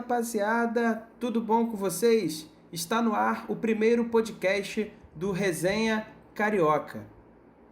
rapaziada, tudo bom com vocês? Está no ar o primeiro podcast do Resenha Carioca.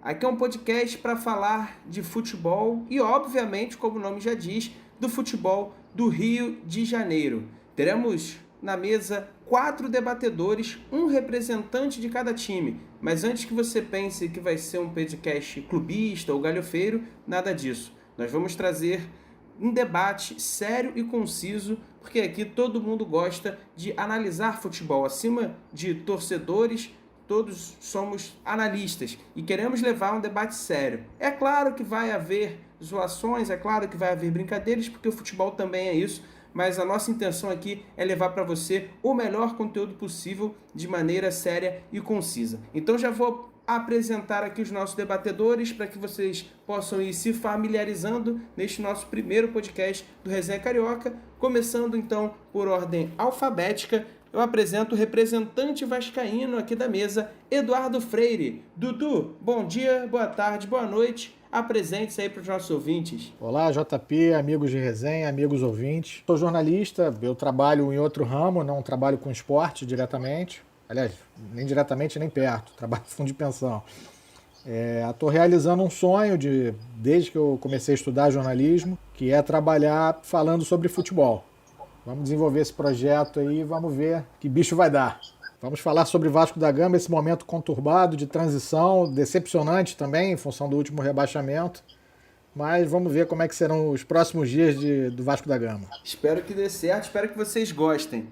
Aqui é um podcast para falar de futebol e, obviamente, como o nome já diz, do futebol do Rio de Janeiro. Teremos na mesa 4 debatedores, um representante de cada time. Mas antes que você pense que vai ser um podcast clubista ou galhofeiro, nada disso. Nós vamos trazer um debate sério e conciso, porque aqui todo mundo gosta de analisar futebol. Acima de torcedores, todos somos analistas e queremos levar um debate sério. É claro que vai haver zoações, é claro que vai haver brincadeiras, porque o futebol também é isso, mas a nossa intenção aqui é levar para você o melhor conteúdo possível de maneira séria e concisa. Então já vou apresentar aqui os nossos debatedores para que vocês possam ir se familiarizando neste nosso primeiro podcast do Resenha Carioca. Começando então por ordem alfabética, eu apresento o representante vascaíno aqui da mesa, Eduardo Freire. Dudu, bom dia, boa tarde, boa noite. Apresente-se aí para os nossos ouvintes. Olá, JP, amigos de resenha, amigos ouvintes. Sou jornalista, eu trabalho em outro ramo, não trabalho com esporte diretamente. Aliás, nem diretamente nem perto, trabalho em fundo de pensão. Estou realizando um sonho desde que eu comecei a estudar jornalismo, que é trabalhar falando sobre futebol. Vamos desenvolver esse projeto aí e vamos ver que bicho vai dar. Vamos falar sobre Vasco da Gama, esse momento conturbado de transição, decepcionante também, em função do último rebaixamento. Mas vamos ver como é que serão os próximos dias do Vasco da Gama. Espero que dê certo, espero que vocês gostem.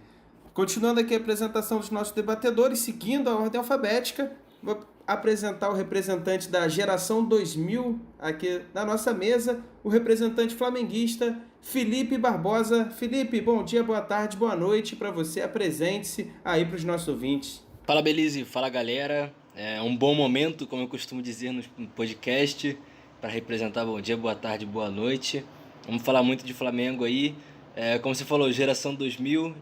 Continuando aqui a apresentação dos nossos debatedores, seguindo a ordem alfabética, vou apresentar o representante da geração 2000 aqui na nossa mesa, o representante flamenguista, Felipe Barbosa. Felipe, bom dia, boa tarde, boa noite para você. Apresente-se aí para os nossos ouvintes. Fala, Belize, fala, galera. É um bom momento, como eu costumo dizer no podcast, para representar bom dia, boa tarde, boa noite. Vamos falar muito de Flamengo aí. Como você falou, geração 2000,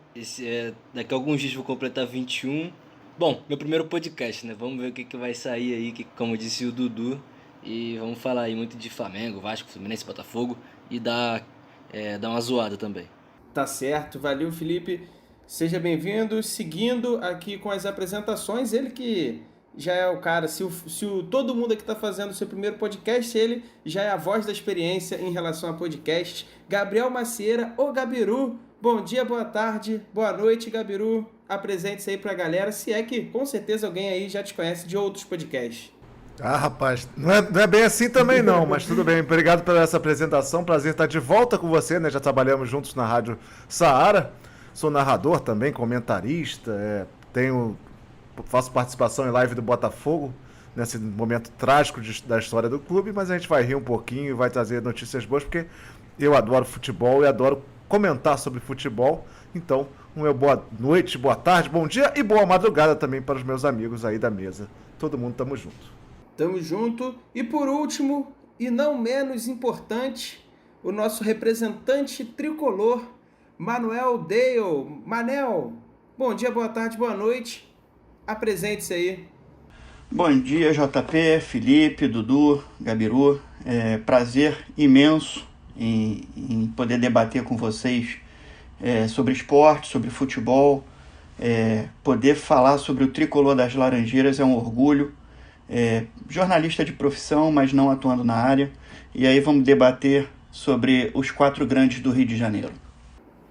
daqui a alguns dias vou completar 21. Bom, meu primeiro podcast, né? Vamos ver o que vai sair aí, como disse o Dudu. E vamos falar aí muito de Flamengo, Vasco, Fluminense, Botafogo e dar uma zoada também. Tá certo, valeu, Felipe. Seja bem-vindo. Seguindo aqui com as apresentações, ele que já é o cara, todo mundo aqui está fazendo o seu primeiro podcast, ele já é a voz da experiência em relação a podcast. Gabriel Macieira, o Gabiru. Bom dia, boa tarde, boa noite, Gabiru. Apresente-se aí para a galera, se é que com certeza alguém aí já te conhece de outros podcasts. Ah, rapaz, não é bem assim também não, mas tudo bem. Obrigado pela essa apresentação, prazer estar de volta com você, né? Já trabalhamos juntos na Rádio Saara. Sou narrador também, comentarista, faço participação em live do Botafogo, nesse momento trágico da história do clube, mas a gente vai rir um pouquinho e vai trazer notícias boas, porque eu adoro futebol e adoro comentar sobre futebol. Então, boa noite, boa tarde, bom dia e boa madrugada também para os meus amigos aí da mesa. Todo mundo tamo junto. Tamo junto. E por último, e não menos importante, o nosso representante tricolor, Manuel Dale. Manel, bom dia, boa tarde, boa noite. Apresente-se aí. Bom dia, JP, Felipe, Dudu, Gabiru. Prazer imenso em poder debater com vocês sobre esporte, sobre futebol. Poder falar sobre o tricolor das Laranjeiras é um orgulho. Jornalista de profissão, mas não atuando na área. E aí vamos debater sobre os 4 grandes do Rio de Janeiro.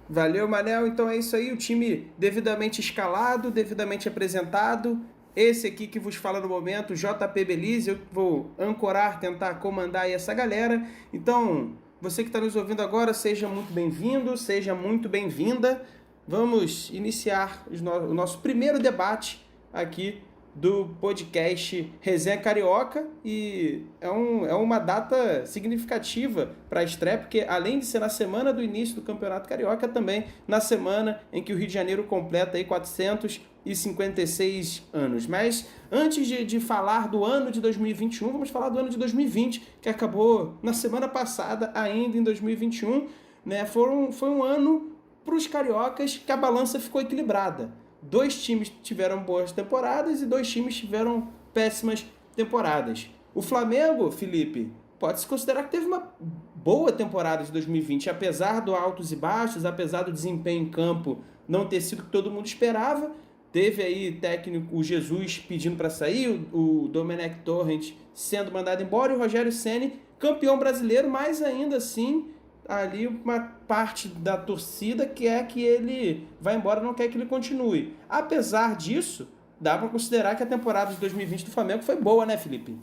Valeu, Manel. Então é isso aí, o time devidamente escalado, devidamente apresentado. Esse aqui que vos fala no momento, JP Belize, eu vou ancorar, tentar comandar aí essa galera. Então, você que está nos ouvindo agora, seja muito bem-vindo, seja muito bem-vinda. Vamos iniciar o nosso primeiro debate aqui do podcast Resenha Carioca, e é uma data significativa para a estreia, porque além de ser na semana do início do Campeonato Carioca, também na semana em que o Rio de Janeiro completa aí 456 anos. Mas antes de falar do ano de 2021, vamos falar do ano de 2020, que acabou na semana passada, ainda em 2021, né? Foi um ano para os cariocas que a balança ficou equilibrada. 2 times tiveram boas temporadas e 2 times tiveram péssimas temporadas. O Flamengo, Felipe, pode-se considerar que teve uma boa temporada de 2020, apesar do altos e baixos, apesar do desempenho em campo não ter sido o que todo mundo esperava. Teve aí técnico, o Jesus pedindo para sair, o Domenech Torrent sendo mandado embora e o Rogério Ceni campeão brasileiro, mas ainda assim ali uma parte da torcida quer que ele vá embora, não quer que ele continue. Apesar disso, dá para considerar que a temporada de 2020 do Flamengo foi boa, né, Felipe?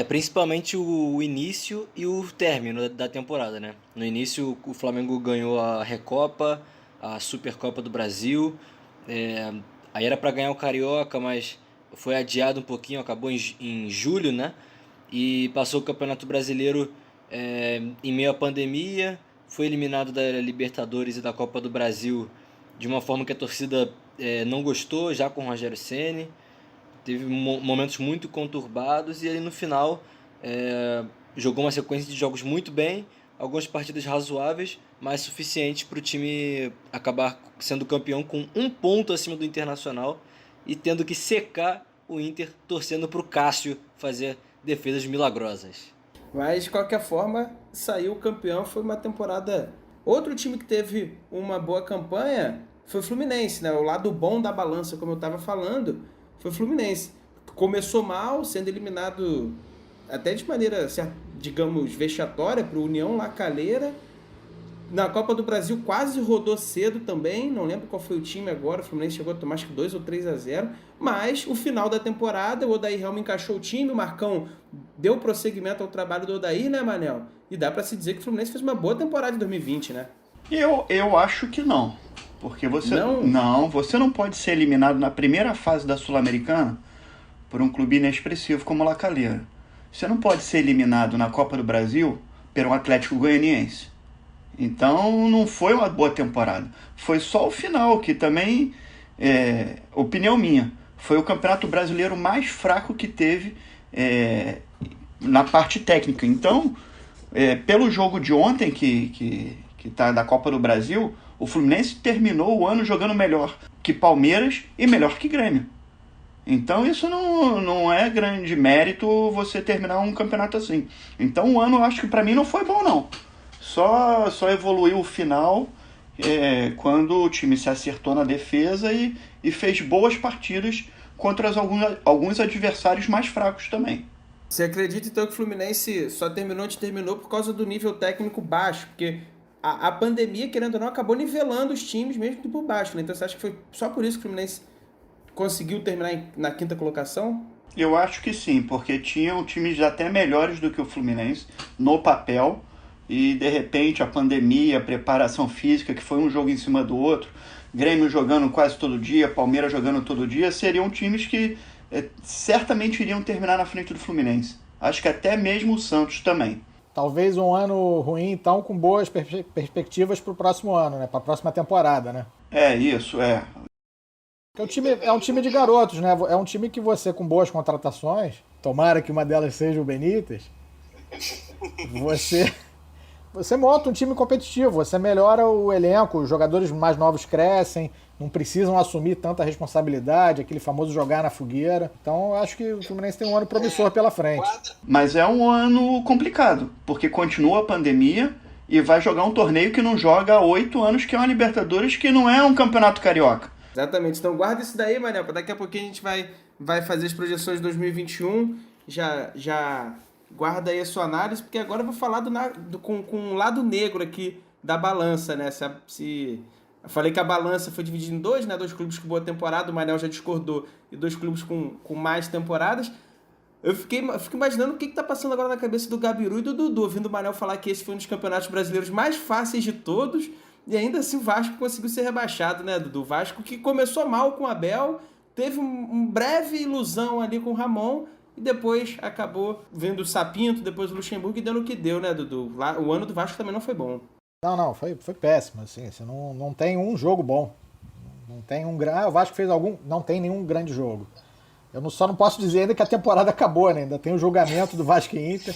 Principalmente o início e o término da temporada, né? No início o Flamengo ganhou a Recopa, a Supercopa do Brasil, aí era para ganhar o Carioca, mas foi adiado um pouquinho, acabou em julho, né? E passou o Campeonato Brasileiro em meio à pandemia, foi eliminado da Libertadores e da Copa do Brasil de uma forma que a torcida não gostou, já com o Rogério Ceni. Teve momentos muito conturbados e aí no final jogou uma sequência de jogos muito bem, algumas partidas razoáveis, mas suficientes para o time acabar sendo campeão com 1 ponto acima do Internacional e tendo que secar o Inter, torcendo para o Cássio fazer defesas milagrosas. Mas de qualquer forma, saiu campeão, foi uma temporada... Outro time que teve uma boa campanha foi o Fluminense, né? O lado bom da balança, como eu estava falando, foi o Fluminense. Começou mal, sendo eliminado até de maneira, digamos, vexatória para o União La Calera. Na Copa do Brasil quase rodou cedo também, não lembro qual foi o time agora, o Fluminense chegou a tomar acho que 2 ou 3-0, mas o final da temporada, o Odair realmente encaixou o time, o Marcão deu prosseguimento ao trabalho do Odair, né, Manel? E dá para se dizer que o Fluminense fez uma boa temporada em 2020, né? Eu acho que não. Porque você não pode ser eliminado na primeira fase da Sul-Americana por um clube inexpressivo como o La Calera. Você não pode ser eliminado na Copa do Brasil por um Atlético Goianiense. Então não foi uma boa temporada. Foi só o final, que também, opinião minha, foi o Campeonato Brasileiro mais fraco que teve na parte técnica. Então, pelo jogo de ontem, que tá da Copa do Brasil, o Fluminense terminou o ano jogando melhor que Palmeiras e melhor que Grêmio. Então isso não é grande mérito você terminar um campeonato assim. Então o ano eu acho que para mim não foi bom não. Só evoluiu o final quando o time se acertou na defesa e fez boas partidas contra alguns adversários mais fracos também. Você acredita então que o Fluminense só terminou onde terminou por causa do nível técnico baixo? Porque a pandemia, querendo ou não, acabou nivelando os times mesmo que por baixo, né? Então você acha que foi só por isso que o Fluminense conseguiu terminar na 5ª colocação? Eu acho que sim, porque tinham times até melhores do que o Fluminense no papel e de repente a pandemia, a preparação física, que foi um jogo em cima do outro, Grêmio jogando quase todo dia, Palmeiras jogando todo dia, seriam times que certamente iriam terminar na frente do Fluminense. Acho que até mesmo o Santos também. Talvez um ano ruim, então, com boas perspectivas para o próximo ano, né? Para a próxima temporada, né? Isso. É um time de garotos, né? É um time que você, com boas contratações, tomara que uma delas seja o Benítez, você monta um time competitivo, você melhora o elenco, os jogadores mais novos crescem, não precisam assumir tanta responsabilidade, aquele famoso jogar na fogueira. Então, eu acho que o Fluminense tem um ano promissor pela frente. Mas é um ano complicado, porque continua a pandemia e vai jogar um torneio que não joga há 8 anos, que é uma Libertadores, que não é um campeonato carioca. Exatamente. Então guarda isso daí, Manel, para daqui a pouquinho a gente vai fazer as projeções de 2021. Já guarda aí a sua análise, porque agora eu vou falar com um lado negro aqui da balança, né? Eu falei que a balança foi dividida em 2, né? 2 clubes com boa temporada, o Manel já discordou, e 2 clubes com mais temporadas. Eu fiquei imaginando o que tá passando agora na cabeça do Gabiru e do Dudu, ouvindo o Manel falar que esse foi um dos campeonatos brasileiros mais fáceis de todos, e ainda assim o Vasco conseguiu ser rebaixado, né, Dudu? O Vasco que começou mal com o Abel, teve um breve ilusão ali com o Ramon, e depois acabou vendo o Sapinto, depois o Luxemburgo, e dando o que deu, né, Dudu? O ano do Vasco também não foi bom. Não, foi péssimo, assim, você não tem um jogo bom. Não tem o Vasco fez não tem nenhum grande jogo. Eu só não posso dizer ainda que a temporada acabou, né? Ainda tem o julgamento do Vasco e Inter.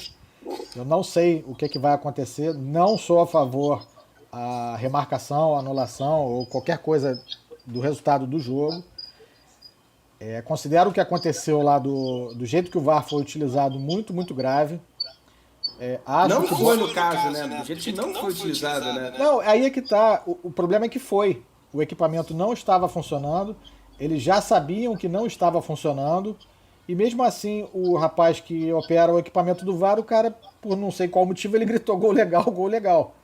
Eu não sei o que vai acontecer, não sou a favor a remarcação, anulação ou qualquer coisa do resultado do jogo. Considero o que aconteceu lá do jeito que o VAR foi utilizado muito, muito grave. Acho Não que foi no caso, né? Do jeito que não foi utilizado, né? Não, aí é que tá. O problema é que foi. O equipamento não estava funcionando, eles já sabiam que não estava funcionando, e mesmo assim, o rapaz que opera o equipamento do VAR, o cara, por não sei qual motivo, ele gritou gol legal, gol legal.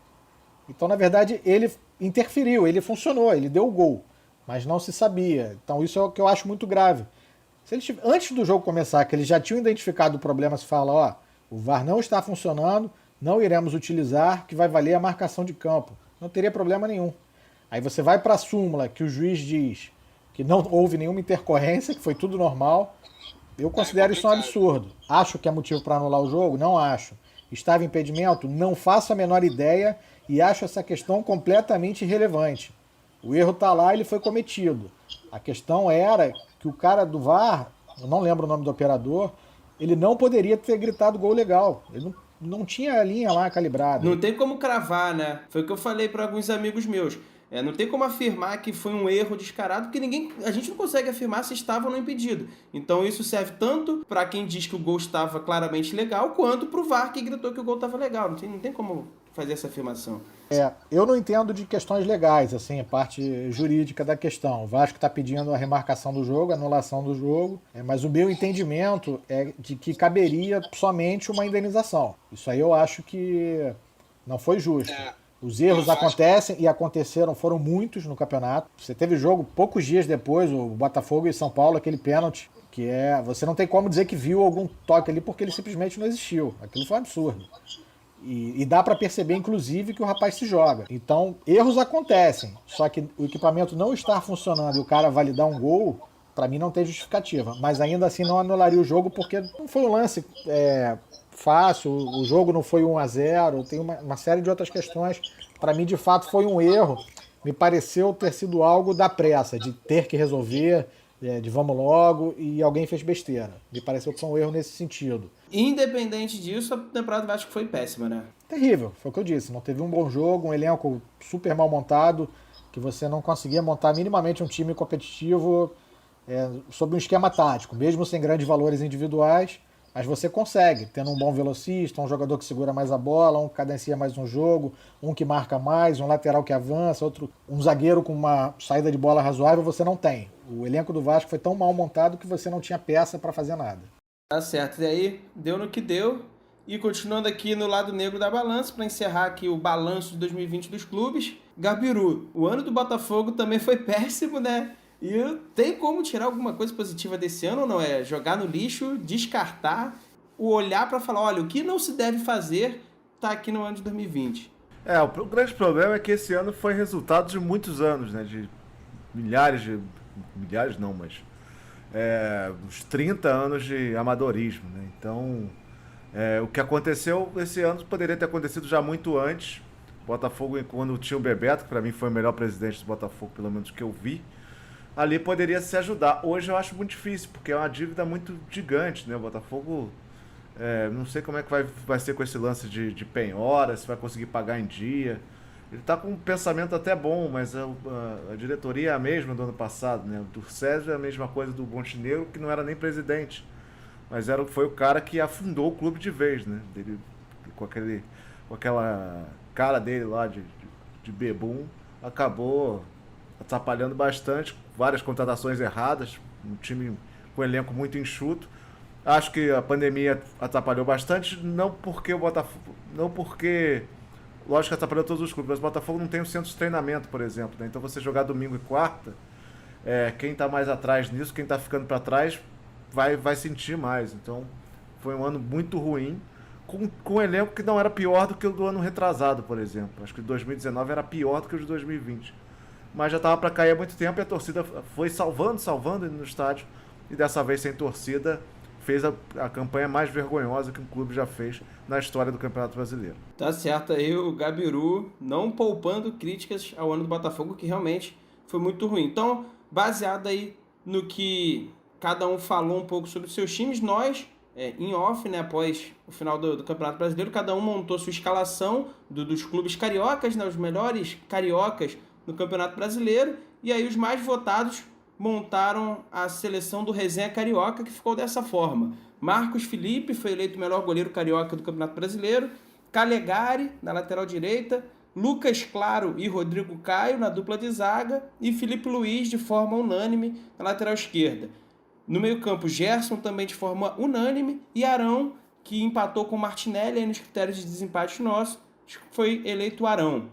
Então, na verdade, ele interferiu, ele funcionou, ele deu o gol, mas não se sabia. Então, isso é o que eu acho muito grave. Se eles, antes do jogo começar, que eles já tinham identificado o problema, se fala, ó, o VAR não está funcionando, não iremos utilizar, que vai valer a marcação de campo. Não teria problema nenhum. Aí você vai para a súmula, que o juiz diz que não houve nenhuma intercorrência, que foi tudo normal. Eu considero isso um absurdo. Acho que é motivo para anular o jogo? Não acho. Estava impedimento? Não faço a menor ideia e acho essa questão completamente irrelevante. O erro está lá, ele foi cometido. A questão era que o cara do VAR, eu não lembro o nome do operador, ele não poderia ter gritado gol legal. Ele não tinha a linha lá calibrada. Não tem como cravar, né? Foi o que eu falei para alguns amigos meus. Não tem como afirmar que foi um erro descarado, porque a gente não consegue afirmar se estava ou não impedido. Então isso serve tanto para quem diz que o gol estava claramente legal, quanto para o VAR que gritou que o gol estava legal. Não tem como fazer essa afirmação. Eu não entendo de questões legais, assim, a parte jurídica da questão. O Vasco está pedindo a remarcação do jogo, a anulação do jogo, mas o meu entendimento é de que caberia somente uma indenização. Isso aí eu acho que não foi justo. Os erros acontecem e aconteceram, foram muitos no campeonato. Você teve jogo poucos dias depois, o Botafogo e São Paulo, aquele pênalti, que você não tem como dizer que viu algum toque ali porque ele simplesmente não existiu. Aquilo foi um absurdo. E dá para perceber, inclusive, que o rapaz se joga. Então, erros acontecem. Só que o equipamento não estar funcionando e o cara validar um gol, para mim não tem justificativa. Mas ainda assim não anularia o jogo porque não foi um lance fácil, o jogo não foi 1-0, tem uma série de outras questões. Para mim, de fato, foi um erro. Me pareceu ter sido algo da pressa, de ter que resolver, de vamos logo, e alguém fez besteira. Me pareceu que foi um erro nesse sentido. Independente disso, a temporada do Vasco foi péssima, né? Terrível, foi o que eu disse. Não teve um bom jogo, um elenco super mal montado, que você não conseguia montar minimamente um time competitivo sob um esquema tático, mesmo sem grandes valores individuais, mas você consegue, tendo um bom velocista, um jogador que segura mais a bola, um que cadencia mais um jogo, um que marca mais, um lateral que avança, um zagueiro com uma saída de bola razoável, você não tem. O elenco do Vasco foi tão mal montado que você não tinha peça para fazer nada. Tá certo, e aí deu no que deu. E continuando aqui no lado negro da balança, para encerrar aqui o balanço de 2020 dos clubes, Gabiru, o ano do Botafogo também foi péssimo, né? E tem como tirar alguma coisa positiva desse ano ou não? É jogar no lixo, descartar, olhar para falar, olha, o que não se deve fazer tá aqui no ano de 2020. O grande problema é que esse ano foi resultado de muitos anos, né? De milhares não, mas uns 30 anos de amadorismo, né? Então, o que aconteceu esse ano poderia ter acontecido já muito antes. O Botafogo, quando tinha o Bebeto, que para mim foi o melhor presidente do Botafogo, pelo menos que eu vi, ali poderia se ajudar. Hoje eu acho muito difícil, porque é uma dívida muito gigante, né? O Botafogo, não sei como é que vai ser com esse lance de penhora, se vai conseguir pagar em dia. Ele está com um pensamento até bom, mas a diretoria é a mesma do ano passado, né? Do César é a mesma coisa do Montenegro, que não era nem presidente, mas foi o cara que afundou o clube de vez, né? Dele, com aquela cara dele lá de bebum, acabou atrapalhando bastante, várias contratações erradas, um time com um elenco muito enxuto. Acho que a pandemia atrapalhou bastante, não porque lógico que atrapalhou todos os clubes, mas o Botafogo não tem um centro de treinamento, por exemplo, né? Então você jogar domingo e quarta, quem está mais atrás nisso, quem está ficando para trás, vai sentir mais. Então foi um ano muito ruim, com um elenco que não era pior do que o do ano retrasado, por exemplo. Acho que o de 2019 era pior do que o de 2020. Mas já estava para cair há muito tempo e a torcida foi salvando no estádio, e dessa vez sem torcida fez a campanha mais vergonhosa que um clube já fez na história do Campeonato Brasileiro. Tá certo aí o Gabiru não poupando críticas ao ano do Botafogo, que realmente foi muito ruim. Então, baseado aí no que cada um falou um pouco sobre os seus times, nós, em off, né, após o final do Campeonato Brasileiro, cada um montou sua escalação dos clubes cariocas, né, os melhores cariocas no Campeonato Brasileiro, e aí os mais votados montaram a seleção do Resenha Carioca, que ficou dessa forma: Marcos Felipe foi eleito o melhor goleiro carioca do Campeonato Brasileiro. Calegari, na lateral direita. Lucas Claro e Rodrigo Caio, na dupla de zaga. E Felipe Luiz, de forma unânime, na lateral esquerda. No meio-campo, Gerson, também de forma unânime. E Arão, que empatou com Martinelli aí nos critérios de desempate nosso, foi eleito Arão.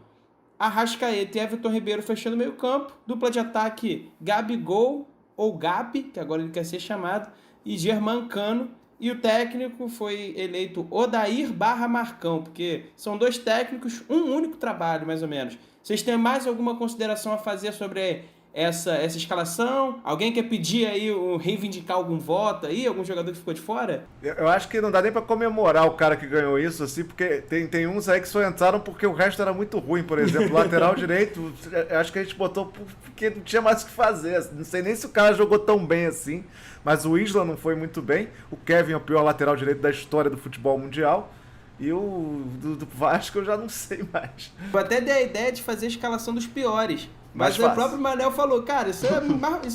Arrascaeta e Everton Ribeiro fechando o meio-campo. Dupla de ataque, Gabigol, ou Gabi, que agora ele quer ser chamado, e Germancano. E o técnico foi eleito Odair Marcão, porque são dois técnicos, um único trabalho, mais ou menos. Vocês têm mais alguma consideração a fazer sobre essa escalação? Alguém quer pedir aí, reivindicar algum voto aí? Algum jogador que ficou de fora? Eu acho que não dá nem pra comemorar o cara que ganhou isso, assim, porque tem uns aí que só entraram porque o resto era muito ruim, por exemplo. Lateral direito, acho que a gente botou porque não tinha mais o que fazer. Não sei nem se o cara jogou tão bem assim, mas o Isla não foi muito bem. O Kevin é o pior lateral direito da história do futebol mundial. E o do Vasco eu já não sei mais. Eu até dei a ideia de fazer a escalação dos piores. Mas o próprio Manel falou, cara, isso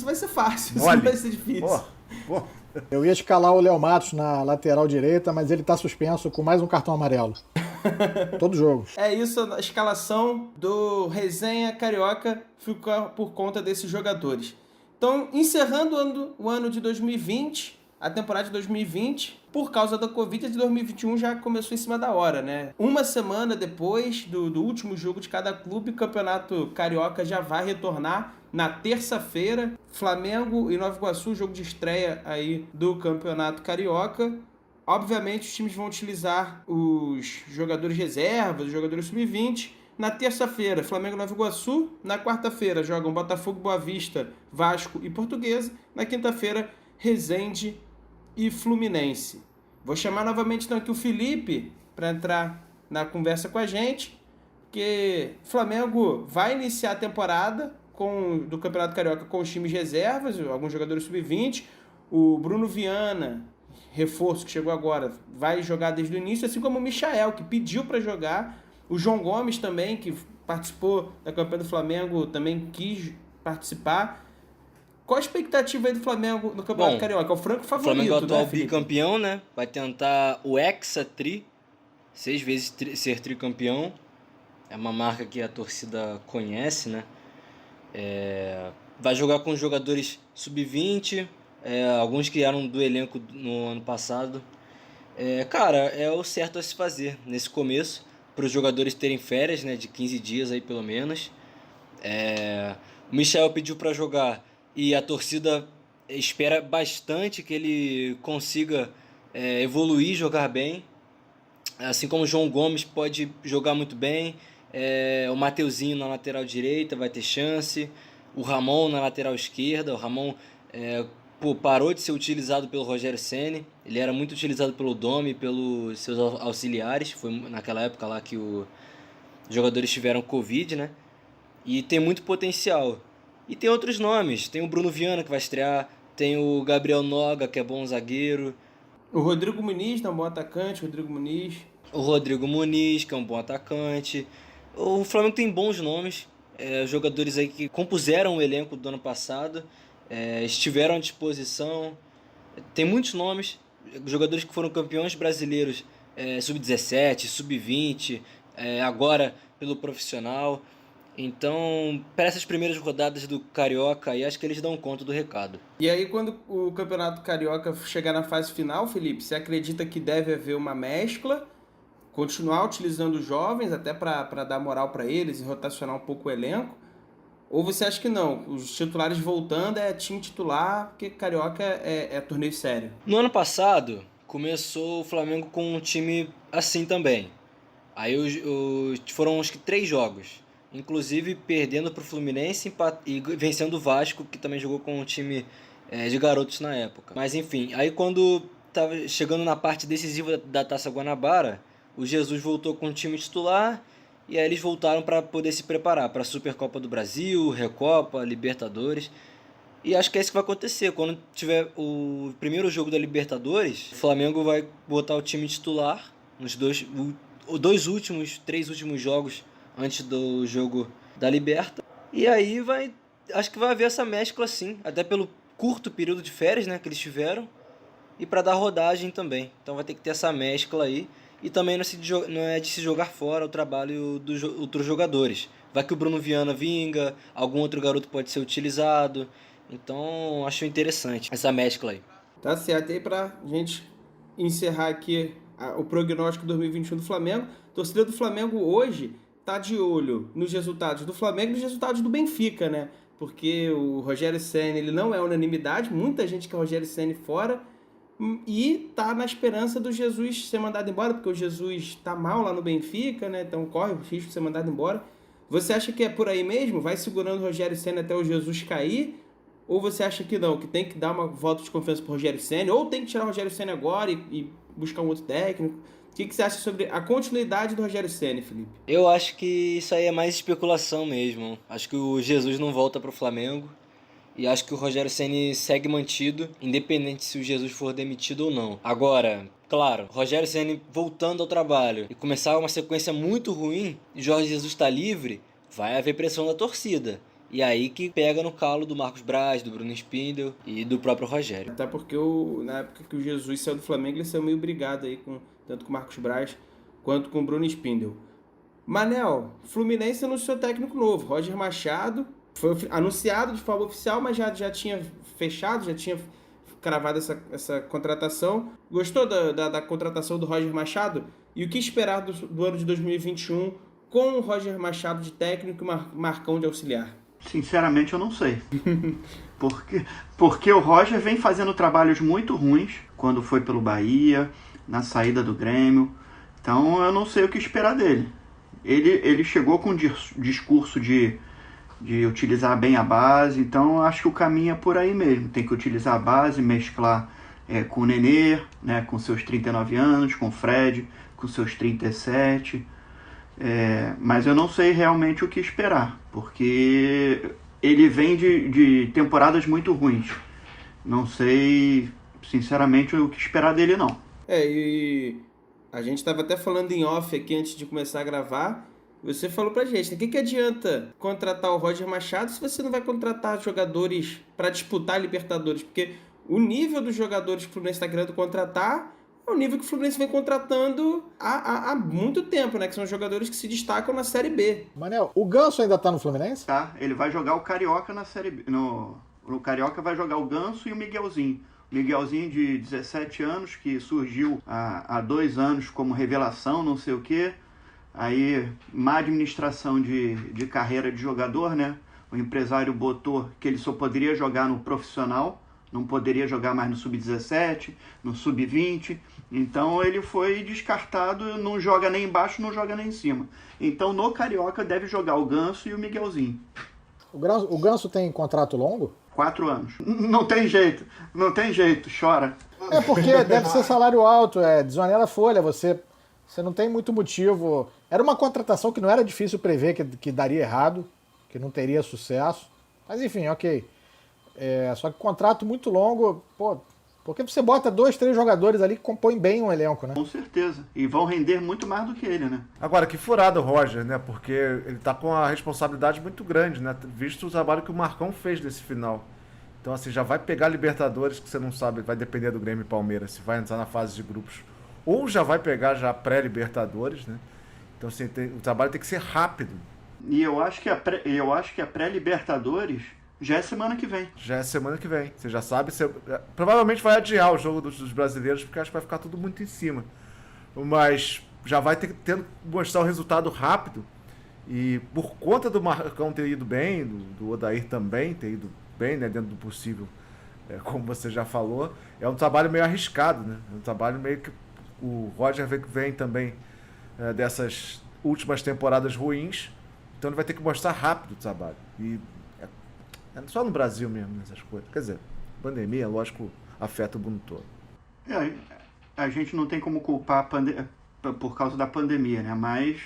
vai ser fácil, isso não vai ser difícil. Pô. Eu ia escalar o Léo Matos na lateral direita, mas ele tá suspenso com mais um cartão amarelo. Todo jogo. É isso, a escalação do Resenha Carioca fica por conta desses jogadores. Então, encerrando o ano de 2020, a temporada de 2020, por causa da Covid, de 2021 já começou em cima da hora, né? Uma semana depois do último jogo de cada clube, o Campeonato Carioca já vai retornar na terça-feira. Flamengo e Nova Iguaçu, jogo de estreia aí do Campeonato Carioca. Obviamente, os times vão utilizar os jogadores reservas, os jogadores sub-20. Na terça-feira, Flamengo e Nova Iguaçu. Na quarta-feira, jogam Botafogo, Boa Vista, Vasco e Portuguesa. Na quinta-feira, Resende e Fluminense. Vou chamar novamente então aqui o Felipe para entrar na conversa com a gente, porque o Flamengo vai iniciar a temporada do Campeonato Carioca com os times reservas, alguns jogadores sub-20. O Bruno Viana, reforço que chegou agora, vai jogar desde o início, assim como o Michael, que pediu para jogar. O João Gomes também, que participou da campanha do Flamengo, também quis participar. Qual a expectativa aí do Flamengo no Campeonato Carioca? É o franco favorito, o Flamengo é o atual Felipe? bicampeão, né? Vai tentar o Hexa-Tri, 6 vezes ser tricampeão. É uma marca que a torcida conhece, né? Vai jogar com jogadores sub-20, alguns que eram do elenco no ano passado. Cara, é o certo a se fazer nesse começo, para os jogadores terem férias, né? De 15 dias aí pelo menos. O Michel pediu para jogar e a torcida espera bastante que ele consiga evoluir, jogar bem. Assim como o João Gomes pode jogar muito bem. O Mateuzinho na lateral direita vai ter chance. O Ramon na lateral esquerda. O Ramon parou de ser utilizado pelo Rogério Ceni. Ele era muito utilizado pelo Domi, pelos seus auxiliares. Foi naquela época lá que os jogadores tiveram Covid, né? E tem muito potencial. E tem outros nomes. Tem o Bruno Viana, que vai estrear. Tem o Gabriel Noga, que é bom zagueiro. O Rodrigo Muniz, que é um bom atacante. O Rodrigo Muniz, que é um bom atacante. O Flamengo tem bons nomes. Jogadores aí que compuseram o elenco do ano passado. Estiveram à disposição. Tem muitos nomes. Jogadores que foram campeões brasileiros. Sub-17, sub-20. Agora pelo profissional. Então, para essas primeiras rodadas do Carioca, aí acho que eles dão conta do recado. E aí, quando o Campeonato Carioca chegar na fase final, Felipe, você acredita que deve haver uma mescla, continuar utilizando os jovens, até para dar moral para eles e rotacionar um pouco o elenco? Ou você acha que não? Os titulares voltando é time titular, porque Carioca é torneio sério? No ano passado, começou o Flamengo com um time assim também. Aí foram acho que 3 jogos. Inclusive perdendo para o Fluminense e vencendo o Vasco, que também jogou com um time de garotos na época. Mas enfim, aí quando estava chegando na parte decisiva da Taça Guanabara, o Jesus voltou com o time titular e aí eles voltaram para poder se preparar para a Supercopa do Brasil, Recopa, Libertadores. E acho que é isso que vai acontecer. Quando tiver o primeiro jogo da Libertadores, o Flamengo vai botar o time titular nos 3 últimos jogos antes do jogo da Liberta. E aí acho que vai haver essa mescla sim, até pelo curto período de férias, né, que eles tiveram. e para dar rodagem também. Então vai ter que ter essa mescla aí. E também não é de se jogar fora o trabalho dos outros jogadores. Vai que o Bruno Viana vinga, algum outro garoto pode ser utilizado. Então acho interessante essa mescla aí. Tá certo. E aí, pra gente encerrar aqui o prognóstico 2021 do Flamengo, a torcida do Flamengo hoje tá de olho nos resultados do Flamengo e nos resultados do Benfica, né? Porque o Rogério Ceni, ele não é unanimidade, muita gente quer o Rogério Ceni fora e tá na esperança do Jesus ser mandado embora, porque o Jesus tá mal lá no Benfica, né? Então corre o risco de ser mandado embora. Você acha que é por aí mesmo? Vai segurando o Rogério Ceni até o Jesus cair? Ou você acha que não, que tem que dar uma voto de confiança pro Rogério Ceni, ou tem que tirar o Rogério Ceni agora e buscar um outro técnico? O que você acha sobre a continuidade do Rogério Ceni, Felipe? Eu acho que isso aí é mais especulação mesmo. Acho que o Jesus não volta pro Flamengo. E acho que o Rogério Ceni segue mantido, independente se o Jesus for demitido ou não. Agora, claro, Rogério Ceni voltando ao trabalho e começar uma sequência muito ruim, e Jorge Jesus está livre, vai haver pressão da torcida. E aí que pega no calo do Marcos Braz, do Bruno Spindel e do próprio Rogério. Até porque na época que o Jesus saiu do Flamengo, ele saiu meio brigado aí, tanto com o Marcos Braz quanto com o Bruno Spindel. Manel, Fluminense anunciou técnico novo, Roger Machado. Foi anunciado de forma oficial, mas já tinha fechado, já tinha cravado essa contratação. Gostou da contratação do Roger Machado? E o que esperar do ano de 2021 com o Roger Machado de técnico e Marcão de auxiliar? Sinceramente, eu não sei. Porque o Roger vem fazendo trabalhos muito ruins quando foi pelo Bahia, na saída do Grêmio. Então, eu não sei o que esperar dele. Ele chegou com um discurso de utilizar bem a base, então acho que o caminho é por aí mesmo. Tem que utilizar a base, mesclar com o Nenê, né, com seus 39 anos, com o Fred, com seus 37. Mas eu não sei realmente o que esperar, porque ele vem de temporadas muito ruins. Não sei, sinceramente, o que esperar dele, não. E a gente estava até falando em off aqui antes de começar a gravar. Você falou pra gente, né? O que adianta contratar o Roger Machado se você não vai contratar jogadores para disputar a Libertadores? Porque o nível dos jogadores que o Fluminense está querendo contratar é o nível que o Fluminense vem contratando há muito tempo, né? Que são jogadores que se destacam na Série B. Manel, o Ganso ainda tá no Fluminense? Tá, ele vai jogar o Carioca na Série B. No Carioca vai jogar o Ganso e o Miguelzinho. Miguelzinho de 17 anos, que surgiu há 2 anos como revelação, não sei o quê. Aí, má administração de carreira de jogador, né? O empresário botou que ele só poderia jogar no profissional, não poderia jogar mais no sub-17, no sub-20. Então ele foi descartado, não joga nem embaixo, não joga nem em cima. Então no Carioca deve jogar o Ganso e o Miguelzinho. O Ganso tem contrato longo? 4 anos. Não tem jeito, chora. É porque deve ser salário alto, desonera a folha, você não tem muito motivo. Era uma contratação que não era difícil prever que daria errado, que não teria sucesso. Mas enfim, ok. Só que contrato muito longo, porque você bota 2, 3 jogadores ali que compõem bem um elenco, né? Com certeza. E vão render muito mais do que ele, né? Agora, que furado o Roger, né? Porque ele tá com uma responsabilidade muito grande, né? Visto o trabalho que o Marcão fez nesse final. Então, assim, já vai pegar Libertadores, que você não sabe, vai depender do Grêmio e Palmeiras, se vai entrar na fase de grupos. Ou já vai pegar já pré-Libertadores, né? Então, assim, o trabalho tem que ser rápido. E eu acho que a pré-Libertadores já é semana que vem. Já é semana que vem. Você já sabe. Provavelmente vai adiar o jogo dos brasileiros, porque acho que vai ficar tudo muito em cima. Mas já vai tendo que mostrar o resultado rápido. E por conta do Marcão ter ido bem, do Odair também ter ido bem, né, dentro do possível, como você já falou, é um trabalho meio arriscado, né? É um trabalho meio que o Roger vem também dessas últimas temporadas ruins, então ele vai ter que mostrar rápido o trabalho. E é só no Brasil mesmo essas coisas. Quer dizer, pandemia, lógico, afeta o mundo todo. A gente não tem como culpar por causa da pandemia, né? Mas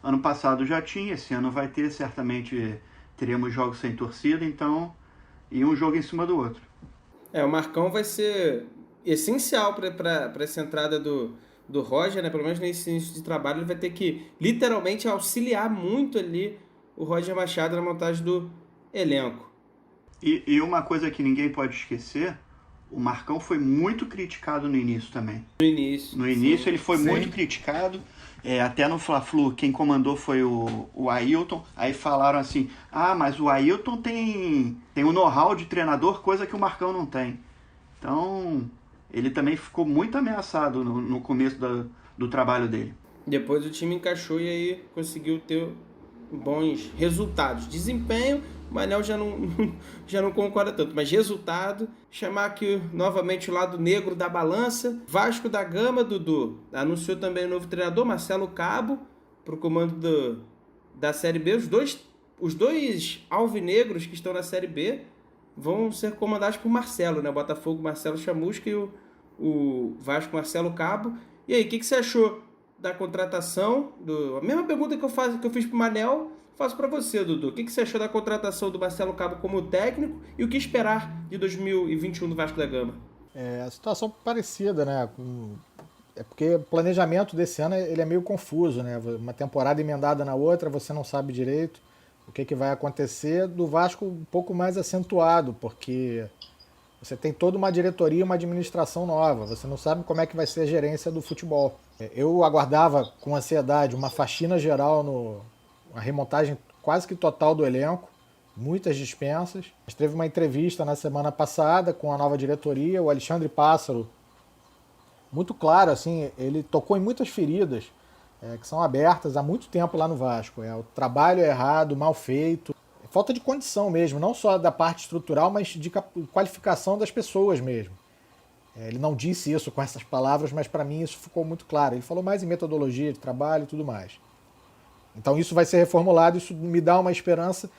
ano passado já tinha, esse ano vai ter, certamente teremos jogos sem torcida, então, e um jogo em cima do outro. O Marcão vai ser essencial para essa entrada do Roger, né? Pelo menos nesse início de trabalho, ele vai ter que literalmente auxiliar muito ali o Roger Machado na montagem do elenco. E uma coisa que ninguém pode esquecer, o Marcão foi muito criticado no início também. No início Ele foi muito criticado. Até no Fla-Flu, quem comandou foi o Ailton. Aí falaram assim, mas o Ailton tem o know-how de treinador, coisa que o Marcão não tem. Então, ele também ficou muito ameaçado no começo do trabalho dele. Depois o time encaixou e aí conseguiu ter bons resultados. Desempenho, o Manel já não concorda tanto, mas resultado, chamar aqui novamente o lado negro da balança. Vasco da Gama, Dudu, anunciou também o novo treinador, Marcelo Cabo, para o comando da Série B. Os dois alvinegros que estão na Série B vão ser comandados por Marcelo, né? Botafogo, Marcelo Chamusca, e o Vasco, Marcelo Cabo. E aí, o que você achou da contratação? A mesma pergunta que eu fiz para o Manel, faço para você, Dudu. O que você achou da contratação do Marcelo Cabo como técnico e o que esperar de 2021 do Vasco da Gama? A situação parecida, né? É porque o planejamento desse ano ele é meio confuso, né? Uma temporada emendada na outra, você não sabe direito o que vai acontecer. Do Vasco um pouco mais acentuado, porque você tem toda uma diretoria e uma administração nova. Você não sabe como é que vai ser a gerência do futebol. Eu aguardava com ansiedade uma faxina geral, uma remontagem quase que total do elenco, muitas dispensas. Mas teve uma entrevista na semana passada com a nova diretoria, o Alexandre Pássaro, muito claro, assim, ele tocou em muitas feridas que são abertas há muito tempo lá no Vasco. O trabalho é errado, mal feito, falta de condição mesmo, não só da parte estrutural, mas de qualificação das pessoas mesmo. Ele não disse isso com essas palavras, mas para mim isso ficou muito claro. Ele falou mais em metodologia de trabalho e tudo mais. Então isso vai ser reformulado, isso me dá uma esperança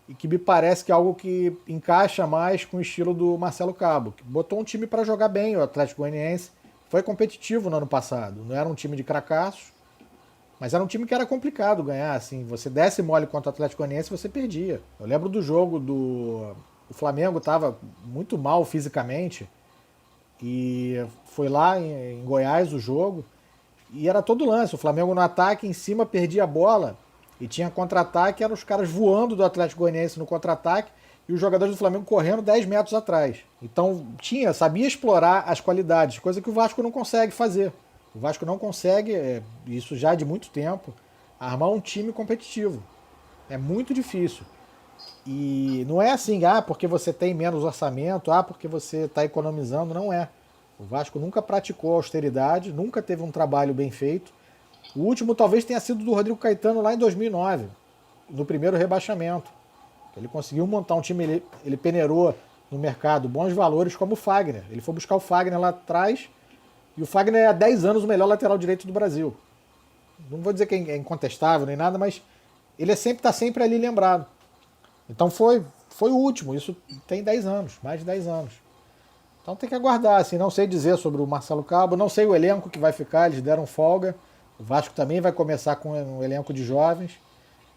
e que me parece que é algo que encaixa mais com o estilo do Marcelo Cabo, que botou um time para jogar bem, o Atlético Goianiense. Foi competitivo no ano passado, não era um time de cracassos, mas era um time que era complicado ganhar. Assim, você desse mole contra o Atlético Goianiense, você perdia. Eu lembro do jogo o Flamengo estava muito mal fisicamente e foi lá em Goiás o jogo e era todo lance. O Flamengo no ataque, em cima, perdia a bola e tinha contra-ataque, eram os caras voando do Atlético Goianiense no contra-ataque e os jogadores do Flamengo correndo 10 metros atrás. Então sabia explorar as qualidades, coisa que o Vasco não consegue fazer. O Vasco não consegue, isso já de muito tempo, armar um time competitivo. É muito difícil. E não é assim, porque você tem menos orçamento, porque você está economizando, não é. O Vasco nunca praticou austeridade, nunca teve um trabalho bem feito. O último talvez tenha sido do Rodrigo Caetano lá em 2009, no primeiro rebaixamento. Ele conseguiu montar um time, ele peneirou no mercado bons valores como o Fagner. Ele foi buscar o Fagner lá atrás e o Fagner é há 10 anos o melhor lateral direito do Brasil. Não vou dizer que é incontestável nem nada, mas ele está sempre ali lembrado. Então foi o último, isso tem 10 anos, mais de 10 anos. Então tem que aguardar, assim, não sei dizer sobre o Marcelo Cabo, não sei o elenco que vai ficar, eles deram folga. O Vasco também vai começar com um elenco de jovens.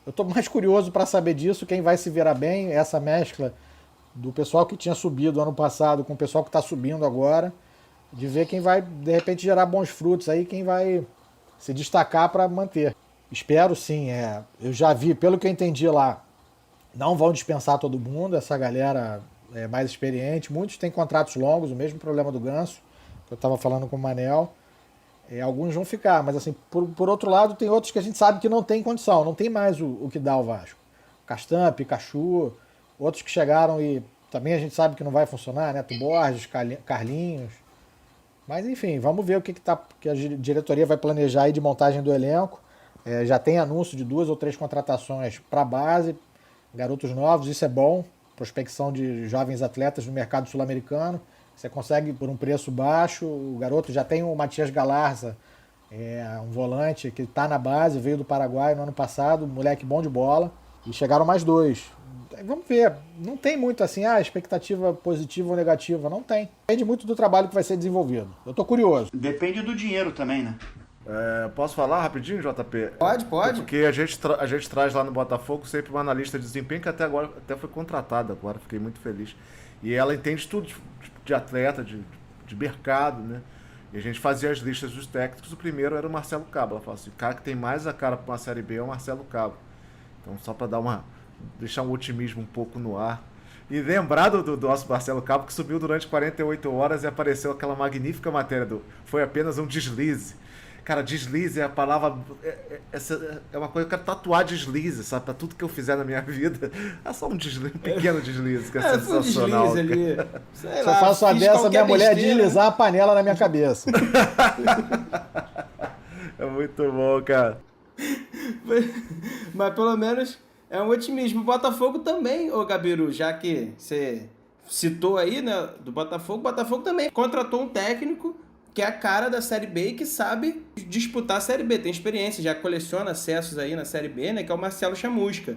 Eu estou mais curioso para saber disso, quem vai se virar bem, essa mescla do pessoal que tinha subido ano passado com o pessoal que está subindo agora, de ver quem vai, de repente, gerar bons frutos aí, quem vai se destacar para manter. Espero sim, eu já vi, pelo que eu entendi lá, não vão dispensar todo mundo, essa galera é mais experiente, muitos têm contratos longos, o mesmo problema do Ganso, que eu estava falando com o Manel. Alguns vão ficar, mas assim, por outro lado, tem outros que a gente sabe que não tem condição, não tem mais o que dá o Vasco. Castan, Pikachu, outros que chegaram e também a gente sabe que não vai funcionar, Neto Borges, Carlinhos. Mas enfim, vamos ver o que a diretoria vai planejar aí de montagem do elenco. Já tem anúncio de 2 ou 3 contratações para a base, garotos novos, isso é bom. Prospecção de jovens atletas no mercado sul-americano. Você consegue por um preço baixo. O garoto já tem o Matias Galarza, um volante que está na base, veio do Paraguai no ano passado, moleque bom de bola. E chegaram mais 2. Vamos ver. Não tem muito assim, expectativa positiva ou negativa. Não tem. Depende muito do trabalho que vai ser desenvolvido. Eu tô curioso. Depende do dinheiro também, né? Posso falar rapidinho, JP? Pode. Porque a gente traz lá no Botafogo sempre uma analista de desempenho que até foi contratada agora, fiquei muito feliz. E ela entende tudo de atleta, de mercado, né? E a gente fazia as listas dos técnicos, o primeiro era o Marcelo Cabo. Ela fala assim, o cara que tem mais a cara para uma Série B é o Marcelo Cabo. Então só para deixar um otimismo um pouco no ar. E lembrado do nosso Marcelo Cabo, que subiu durante 48 horas e apareceu aquela magnífica matéria do Foi apenas um deslize. Cara, deslize é a palavra. Essa é uma coisa, eu quero tatuar deslize, sabe? Pra tudo que eu fizer na minha vida. É só um deslize, um pequeno deslize, que é sensacional. Foi um deslize ali. Sei Se eu lá, faço uma fiz dessa, qualquer minha mulher besteira. deslizar a panela na minha cabeça. É muito bom, cara. Mas pelo menos é um otimismo. O Botafogo também, ô Gabiru, já que você citou aí, né, do Botafogo, o Botafogo também contratou um técnico que é a cara da Série B e que sabe disputar a Série B, tem experiência, já coleciona acessos aí na Série B, né, que é o Marcelo Chamusca.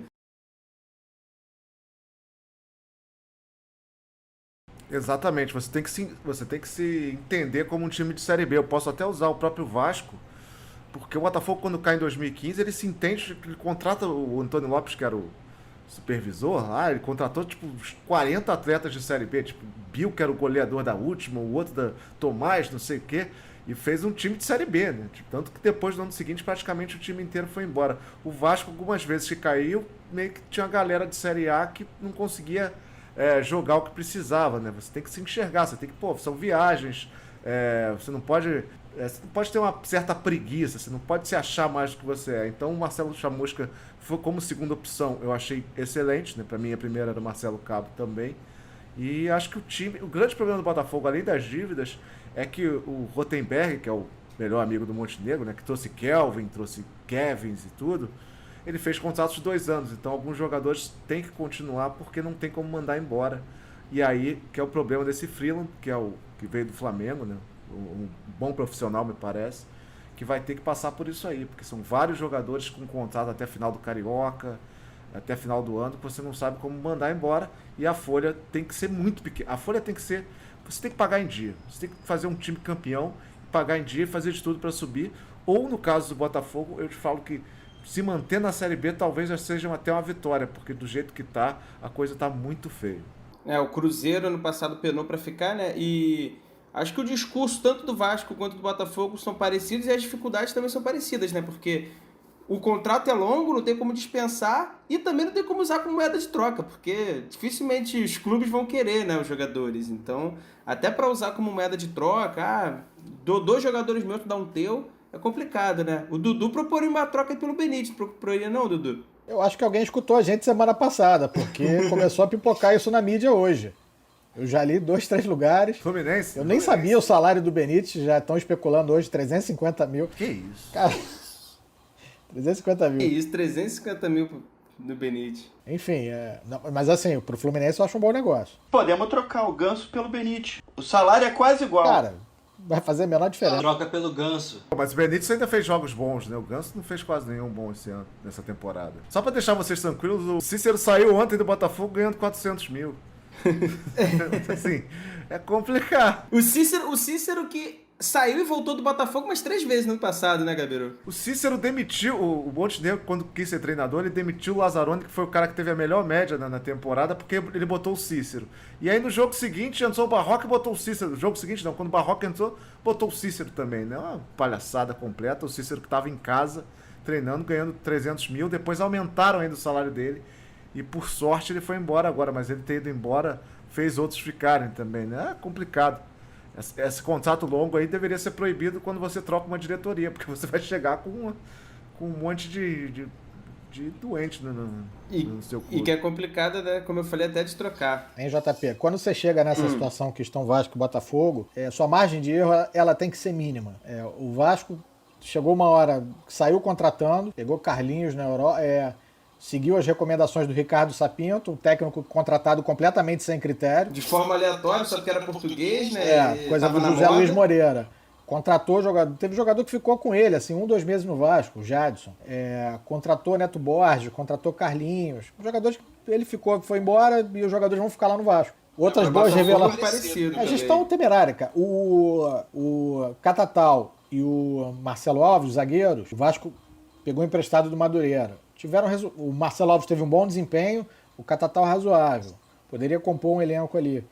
Exatamente, você tem que se entender como um time de Série B. Eu posso até usar o próprio Vasco, porque o Botafogo, quando cai em 2015, ele se entende que ele contrata o Antônio Lopes, que era o supervisor lá, ele contratou tipo uns 40 atletas de Série B, tipo Bill, que era o goleador da última, o outro da Tomás, não sei o quê, e fez um time de Série B, né? Tipo, tanto que depois do ano seguinte praticamente o time inteiro foi embora. O Vasco, algumas vezes que caiu, meio que tinha uma galera de Série A que não conseguia jogar o que precisava, né? Você tem que se enxergar, você tem que, pô, são viagens, você não pode ter uma certa preguiça, você não pode se achar mais do que você é. Então o Marcelo Chamusca foi como segunda opção, eu achei excelente, né? Para mim a primeira era o Marcelo Cabo também. E acho que o grande problema do Botafogo, além das dívidas, é que o Rotenberg, que é o melhor amigo do Montenegro, né? Que trouxe Kelvin, trouxe Kevins e tudo, ele fez contratos de 2 anos, então alguns jogadores têm que continuar porque não tem como mandar embora. E aí que é o problema desse Freeland, que é o que veio do Flamengo, né? Um bom profissional, me parece, que vai ter que passar por isso aí, porque são vários jogadores com contrato até final do Carioca, até final do ano, que você não sabe como mandar embora, e a folha tem que ser muito pequena. A folha tem que ser... Você tem que pagar em dia. Você tem que fazer um time campeão, pagar em dia e fazer de tudo para subir. Ou, no caso do Botafogo, eu te falo que se manter na Série B talvez já seja até uma vitória, porque do jeito que tá, a coisa tá muito feia. O Cruzeiro ano passado penou para ficar, né? E acho que o discurso tanto do Vasco quanto do Botafogo são parecidos e as dificuldades também são parecidas, né? Porque o contrato é longo, não tem como dispensar e também não tem como usar como moeda de troca, porque dificilmente os clubes vão querer, né, os jogadores. Então, até para usar como moeda de troca, dou 2 jogadores meus, tu dá um teu, é complicado, né? O Dudu proporia uma troca pelo Benítez, proporia não, Dudu? Eu acho que alguém escutou a gente semana passada, porque começou a pipocar isso na mídia hoje. Eu já li 2, 3 lugares. Fluminense? Eu nem sabia o salário do Benítez, já estão especulando hoje 350 mil. Que isso? Cara, 350 mil. Que isso, 350 mil no Benítez. Enfim, mas assim, pro Fluminense eu acho um bom negócio. Podemos trocar o Ganso pelo Benítez. O salário é quase igual. Cara, vai fazer a menor diferença. Troca pelo Ganso. Mas o Benítez ainda fez jogos bons, né? O Ganso não fez quase nenhum bom esse ano, nessa temporada. Só pra deixar vocês tranquilos, o Cícero saiu ontem do Botafogo ganhando 400 mil. Assim, é complicado. O Cícero que saiu e voltou do Botafogo umas 3 vezes no ano passado, né, Gabiru? O Cícero demitiu, o Montenegro, quando quis ser treinador, ele demitiu o Lazzaroni, que foi o cara que teve a melhor média na temporada, porque ele botou o Cícero. E aí no jogo seguinte entrou o Barroca e botou o Cícero. No jogo seguinte não, quando o Barroca entrou, botou o Cícero também, né? Uma palhaçada completa. O Cícero que estava em casa, treinando, ganhando 300 mil, depois aumentaram ainda o salário dele. E por sorte ele foi embora agora, mas ele ter ido embora fez outros ficarem também, né? É complicado. Esse contrato longo aí deveria ser proibido quando você troca uma diretoria, porque você vai chegar com um monte de doente no seu clube. E que é complicado, né? Como eu falei, até de trocar. Hein, JP? Quando você chega nessa situação que estão Vasco e Botafogo, sua margem de erro ela tem que ser mínima. O Vasco chegou uma hora, saiu contratando, pegou Carlinhos na Europa, seguiu as recomendações do Ricardo Sapinto, um técnico contratado completamente sem critério. De forma aleatória, só porque era português, né? Coisa do José Luiz Moreira. Contratou jogador, teve jogador que ficou com ele, assim, 1, 2 meses no Vasco, o Jadson. Contratou Neto Borges, contratou Carlinhos. Os jogadores, ele foi embora e os jogadores vão ficar lá no Vasco. Outras boas revelações. A gestão temerária, cara. O Catatal e o Marcelo Alves, zagueiros, o Vasco pegou emprestado do Madureira. O Marcelo Alves teve um bom desempenho, o Catatal razoável. Poderia compor um elenco ali.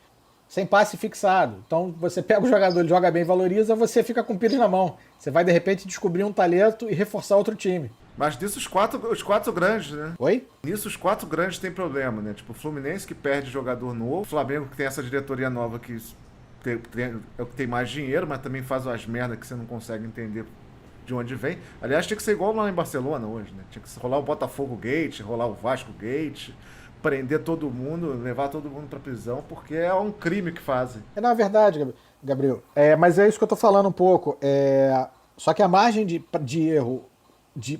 Sem passe fixado. Então você pega o jogador, ele joga bem, valoriza, você fica com o pires na mão. Você vai de repente descobrir um talento e reforçar outro time. Mas nisso os quatro grandes, né? Oi? Nisso os quatro grandes tem problema, né? Tipo, o Fluminense que perde jogador novo, o Flamengo que tem essa diretoria nova que é o que tem mais dinheiro, mas também faz umas merdas que você não consegue entender de onde vem. Aliás, tinha que ser igual lá em Barcelona hoje, né? Tinha que rolar o Botafogo Gate, rolar o Vasco Gate, prender todo mundo, levar todo mundo pra prisão, porque é um crime que fazem. Na verdade, Gabriel, mas é isso que eu tô falando um pouco. Só que a margem de erro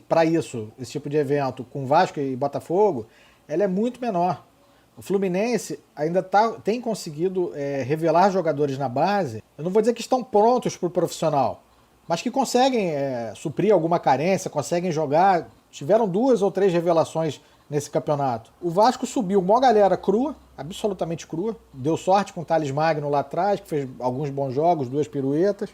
para isso, esse tipo de evento com Vasco e Botafogo, ela é muito menor. O Fluminense ainda tem conseguido revelar jogadores na base, eu não vou dizer que estão prontos para o profissional, mas que conseguem suprir alguma carência, conseguem jogar. Tiveram 2 ou 3 revelações nesse campeonato. O Vasco subiu uma galera crua, absolutamente crua. Deu sorte com o Thales Magno lá atrás, que fez alguns bons jogos, 2 piruetas,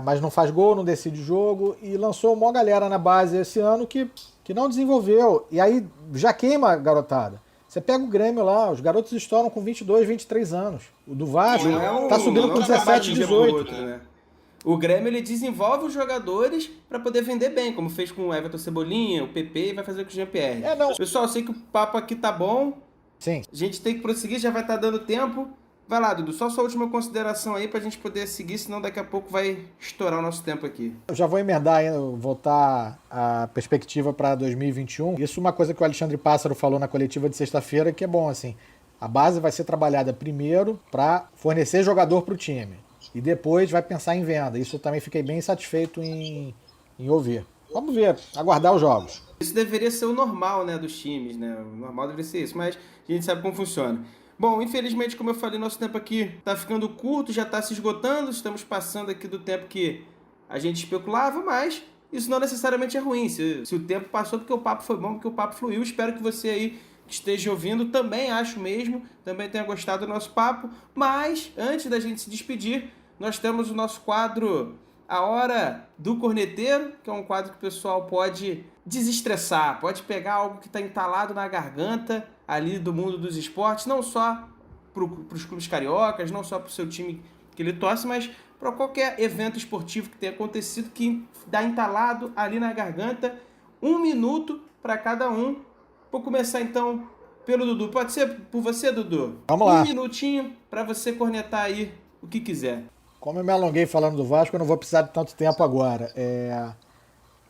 mas não faz gol, não decide jogo, e lançou uma galera na base esse ano que não desenvolveu. E aí já queima a garotada. Você pega o Grêmio lá, os garotos estouram com 22, 23 anos. O do Vasco tá subindo com 17, 18. Né? O Grêmio ele desenvolve os jogadores para poder vender bem, como fez com o Everton Cebolinha, o PP e vai fazer com o Jean-Pierre. Pessoal, eu sei que o papo aqui tá bom. Sim. A gente tem que prosseguir, já vai estar dando tempo. Vai lá, Dudu, só sua última consideração aí pra gente poder seguir, senão daqui a pouco vai estourar o nosso tempo aqui. Eu já vou emendar, voltar a perspectiva para 2021. Isso é uma coisa que o Alexandre Pássaro falou na coletiva de sexta-feira, que é bom, assim. A base vai ser trabalhada primeiro para fornecer jogador para o time. E depois vai pensar em venda. Isso eu também fiquei bem satisfeito em ouvir. Vamos ver, aguardar os jogos. Isso deveria ser o normal, né, dos times, né? O normal deveria ser isso, mas a gente sabe como funciona. Bom, infelizmente, como eu falei, nosso tempo aqui tá ficando curto, já tá se esgotando, estamos passando aqui do tempo que a gente especulava, mas isso não necessariamente é ruim. Se o tempo passou porque o papo foi bom, porque o papo fluiu, espero que você aí que esteja ouvindo também acho mesmo, também tenha gostado do nosso papo, mas antes da gente se despedir, nós temos o nosso quadro A Hora do Corneteiro, que é um quadro que o pessoal pode desestressar, pode pegar algo que está entalado na garganta ali do mundo dos esportes, não só para os clubes cariocas, não só para o seu time que ele torce, mas para qualquer evento esportivo que tenha acontecido que dá entalado ali na garganta. 1 minuto para cada um. Vou começar então pelo Dudu. Pode ser por você, Dudu? Vamos lá. 1 minutinho para você cornetar aí o que quiser. Como eu me alonguei falando do Vasco, eu não vou precisar de tanto tempo agora.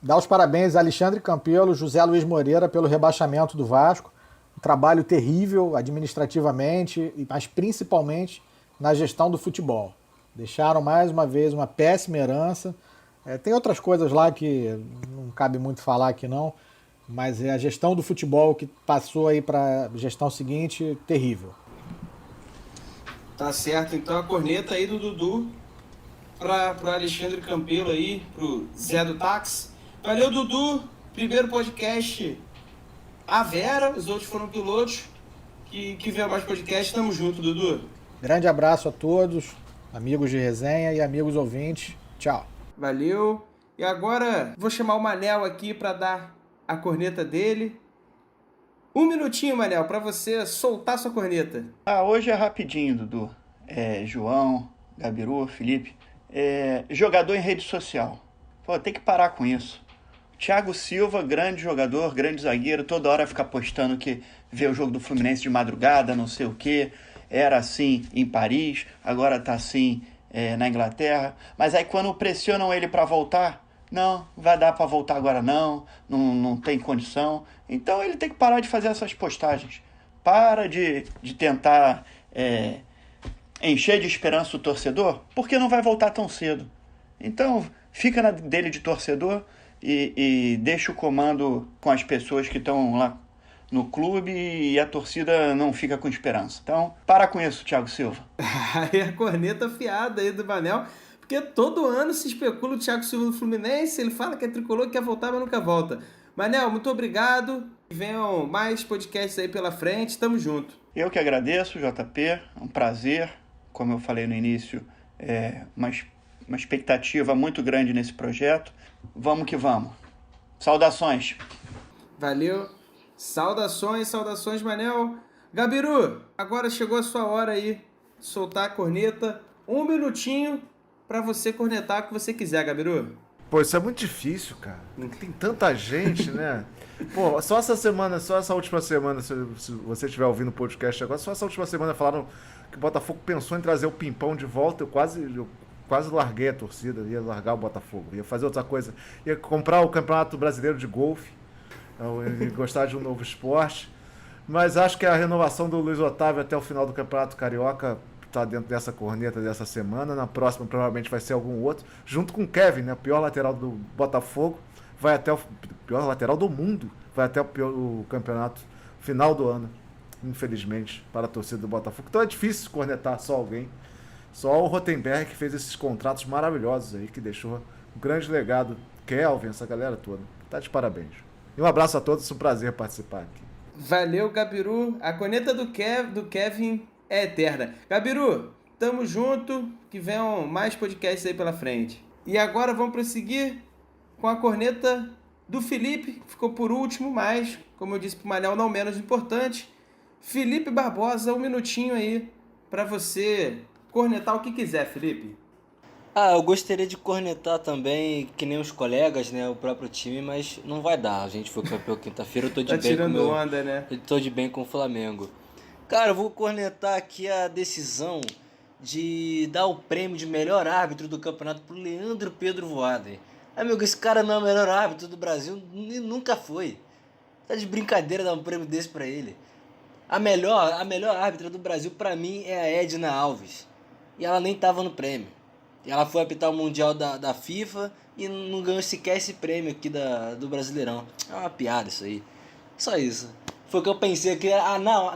Dar os parabéns a Alexandre Campelo, José Luiz Moreira pelo rebaixamento do Vasco. Um trabalho terrível administrativamente, mas principalmente na gestão do futebol. Deixaram mais uma vez uma péssima herança. Tem outras coisas lá que não cabe muito falar aqui não, mas é a gestão do futebol que passou aí para a gestão seguinte, terrível. Tá certo, então a corneta aí do Dudu para Alexandre Campelo aí, pro Zé do Táxi. Valeu, Dudu. Primeiro podcast a Vera, os outros foram pilotos. Que venha mais podcast. Tamo junto, Dudu. Grande abraço a todos, amigos de resenha e amigos ouvintes. Tchau. Valeu. E agora vou chamar o Manel aqui para dar a corneta dele. 1 minutinho, Manel, para você soltar sua corneta. Hoje é rapidinho, Dudu. João, Gabiru, Felipe. Jogador em rede social. Pô, tem que parar com isso. Thiago Silva, grande jogador, grande zagueiro, toda hora fica postando que vê o jogo do Fluminense de madrugada, não sei o quê. Era assim em Paris, agora tá assim na Inglaterra. Mas aí quando pressionam ele para voltar, não vai dar para voltar agora não tem condição. Então ele tem que parar de fazer essas postagens. Para de tentar encher de esperança o torcedor, porque não vai voltar tão cedo. Então fica na dele de torcedor e deixa o comando com as pessoas que estão lá no clube e a torcida não fica com esperança. Então, para com isso, Thiago Silva. Aí a corneta afiada aí do Manel, porque todo ano se especula o Thiago Silva do Fluminense, ele fala que é tricolor, que quer voltar, mas nunca volta. Manel, muito obrigado. Venham mais podcasts aí pela frente, tamo junto. Eu que agradeço, JP, é um prazer. Como eu falei no início, uma expectativa muito grande nesse projeto. Vamos que vamos. Saudações. Valeu. Saudações, Manel. Gabiru, agora chegou a sua hora aí de soltar a corneta. 1 minutinho para você cornetar o que você quiser, Gabiru. Pô, isso é muito difícil, cara. Tem tanta gente, né? Pô, só essa última semana, se você estiver ouvindo o podcast agora, só essa última semana falaram que o Botafogo pensou em trazer o Pimpão de volta. Eu quase larguei a torcida, ia largar o Botafogo, ia fazer outra coisa, ia comprar o Campeonato Brasileiro de Golfe, eu ia gostar de um novo esporte. Mas acho que a renovação do Luiz Otávio até o final do Campeonato Carioca tá dentro dessa corneta dessa semana. Na próxima provavelmente vai ser algum outro, junto com o Kevin, né, o pior lateral do Botafogo, vai até o pior lateral do mundo, vai até o campeonato final do ano, infelizmente, para a torcida do Botafogo. Então é difícil cornetar só alguém. Só o Rotenberg que fez esses contratos maravilhosos aí, que deixou um grande legado. Kelvin, essa galera toda. Tá de parabéns. E um abraço a todos, é um prazer participar aqui. Valeu, Gabiru. A corneta do Kevin é eterna. Gabiru, tamo junto, que venham mais podcasts aí pela frente. E agora vamos prosseguir com a corneta do Felipe, que ficou por último, mas, como eu disse pro Manel, não menos importante. Felipe Barbosa, um minutinho aí para você cornetar o que quiser, Felipe. Eu gostaria de cornetar também, que nem os colegas, né, o próprio time, mas não vai dar. A gente foi campeão quinta-feira, eu tô de Tá bem com tirando onda, né? Eu tô de bem com o Flamengo. Cara, eu vou cornetar aqui a decisão de dar o prêmio de melhor árbitro do campeonato pro Leandro Pedro Voaden. Amigo, esse cara não é o melhor árbitro do Brasil, nunca foi. Tá de brincadeira dar um prêmio desse pra ele. A melhor árbitra do Brasil pra mim é a Edna Alves. E ela nem tava no prêmio. E ela foi apitar o Mundial da FIFA e não ganhou sequer esse prêmio aqui do Brasileirão. É uma piada isso aí. Só isso. Foi o que eu pensei aqui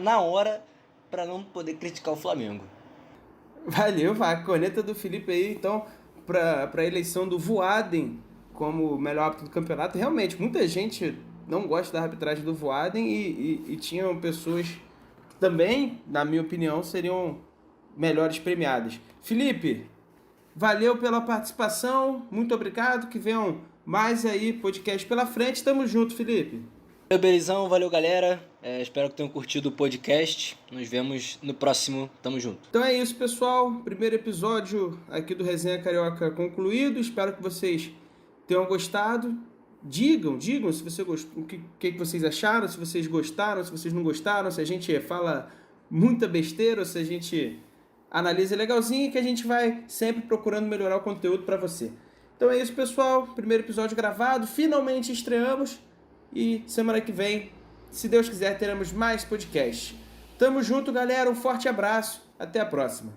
na hora pra não poder criticar o Flamengo. Valeu, a corneta do Felipe aí, então, pra eleição do Voaden como melhor árbitro do campeonato. Realmente, muita gente não gosta da arbitragem do Voaden e tinham pessoas que também, na minha opinião, seriam melhores premiadas. Felipe, valeu pela participação, muito obrigado, que venham mais aí podcast pela frente. Tamo junto, Felipe. Valeu, Berizão, valeu, galera. Espero que tenham curtido o podcast. Nos vemos no próximo. Tamo junto. Então é isso, pessoal. Primeiro episódio aqui do Resenha Carioca concluído. Espero que vocês tenham gostado. Digam se você gostou, o que vocês acharam, se vocês gostaram, se vocês não gostaram, se a gente fala muita besteira ou se a gente analisa legalzinho, que a gente vai sempre procurando melhorar o conteúdo para você. Então é isso, pessoal. Primeiro episódio gravado. Finalmente estreamos. E semana que vem, se Deus quiser, teremos mais podcast. Tamo junto, galera. Um forte abraço. Até a próxima.